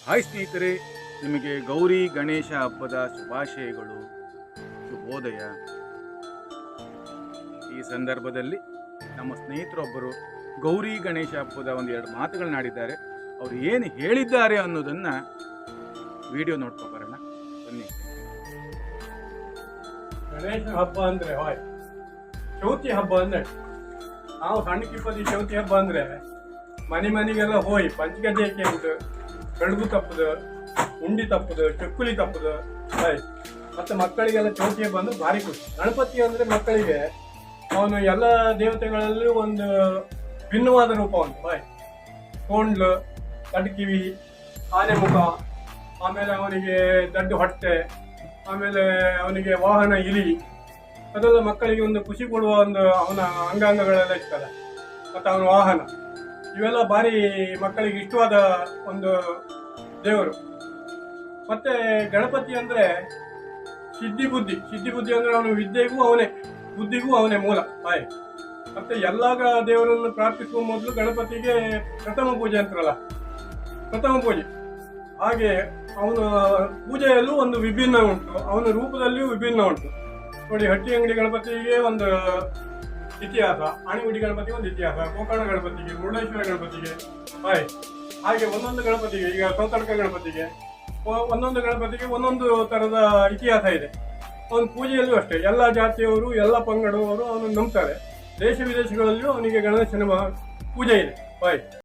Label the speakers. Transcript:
Speaker 1: Hi ಸ್ನೇಹಿತರೆ, ನಿಮಗೆ ಗೌರಿ ಗಣೇಶ ಹಬ್ಬದ ಶುಭಾಶಯಗಳು, ಶುಭೋದಯ. ಈ ಸಂದರ್ಭದಲ್ಲಿ ನಮ್ಮ ಸ್ನೇಹಿತರೊಬ್ಬರು ಗೌರಿ ಗಣೇಶ ಹಬ್ಬದ ಒಂದೆರಡು ಮಾತುಗಳನ್ನಾಡಿದ್ದಾರೆ. ಅವರು ಏನು ಹೇಳಿದ್ದಾರೆ ಅನ್ನೋದನ್ನು ವಿಡಿಯೋ ನೋಡ್ಕೊ ಬರೋಣ ಬನ್ನಿ.
Speaker 2: ಗಣೇಶ ಹಬ್ಬ ಅಂದರೆ ಚೌತಿ ಹಬ್ಬ ಅಂದರೆ ನಾವು ಸಣ್ಣ ಕಿಪ್ಪದಿ ಚೌತಿ ಹಬ್ಬ ಅಂದರೆ ಮನೆಗೆಲ್ಲ ಹೋಗಿ ಪಂಚಗಜ್ಜೆ ಉಂಟು, ಕಡುಬು ತಪ್ಪದು, ಉಂಡಿ ತಪ್ಪದು, ಚಕ್ಕುಲಿ ತಪ್ಪದು ಮತ್ತೆ ಮಕ್ಕಳಿಗೆಲ್ಲ ಚೌತಿ ಹಬ್ಬ ಅಂದ್ರೆ ಭಾರಿ ಖುಷಿ. ಗಣಪತಿ ಅಂದರೆ ಮಕ್ಕಳಿಗೆ ಅವನು ಎಲ್ಲ ದೇವತೆಗಳಲ್ಲಿ ಒಂದು ಭಿನ್ನವಾದ ರೂಪ ಉಂಟು. ಕೋಂಡ್ಲು, ಕಡ್ಕಿವಿ, ಆನೆ ಮುಖ, ಆಮೇಲೆ ಅವನಿಗೆ ದೊಡ್ಡ ಹೊಟ್ಟೆ, ಆಮೇಲೆ ಅವನಿಗೆ ವಾಹನ ಇಲಿ, ಅದೆಲ್ಲ ಮಕ್ಕಳಿಗೆ ಒಂದು ಖುಷಿ ಕೊಡುವ ಒಂದು ಅವನ ಅಂಗಾಂಗಗಳೆಲ್ಲ ಇರ್ತದೆ. ಮತ್ತು ಅವನ ವಾಹನ ಇವೆಲ್ಲ ಭಾರಿ ಮಕ್ಕಳಿಗೆ ಇಷ್ಟವಾದ ಒಂದು ದೇವರು. ಮತ್ತೆ ಗಣಪತಿ ಅಂದರೆ ಸಿದ್ಧಿ ಬುದ್ಧಿ ಅಂದರೆ ಅವನು ವಿದ್ಯೆಗೂ ಅವನೇ, ಬುದ್ಧಿಗೂ ಅವನೇ ಮೂಲ. ಮತ್ತೆ ಎಲ್ಲ ದೇವರನ್ನು ಪ್ರಾರ್ಥಿಸುವ ಮೊದಲು ಗಣಪತಿಗೆ ಪ್ರಥಮ ಪೂಜೆ ಅಂತಾರಲ್ಲ, ಪ್ರಥಮ ಪೂಜೆ. ಹಾಗೆ ಅವನ ಪೂಜೆಯಲ್ಲೂ ಒಂದು ವಿಭಿನ್ನ ಉಂಟು, ಅವನ ರೂಪದಲ್ಲಿಯೂ ವಿಭಿನ್ನ ಉಂಟು. ನೋಡಿ, ಹಟ್ಟಿ ಅಂಗಡಿ ಗಣಪತಿಗೆ ಒಂದು ಇತಿಹಾಸ, ಆಣಿಗುಡಿ ಗಣಪತಿಗೆ ಒಂದು ಇತಿಹಾಸ, ಗೋಕರ್ಣ ಗಣಪತಿಗೆ, ಮುರುಡೇಶ್ವರ ಗಣಪತಿಗೆ, ಹಾಗೆ ಒಂದೊಂದು ಗಣಪತಿಗೆ, ಈಗ ಸೌತಡ್ಕ ಗಣಪತಿಗೆ, ಒಂದೊಂದು ಗಣಪತಿಗೆ ಒಂದೊಂದು ಥರದ ಇತಿಹಾಸ ಇದೆ. ಅವನ ಪೂಜೆಯಲ್ಲೂ ಅಷ್ಟೇ ಎಲ್ಲ ಜಾತಿಯವರು, ಎಲ್ಲ ಪಂಗಡವರು ಅವನನ್ನು ನಂಬ್ತಾರೆ. ದೇಶ ವಿದೇಶಗಳಲ್ಲಿಯೂ ಅವನಿಗೆ ಗಣೇಶನ ಪೂಜೆ ಇದೆ.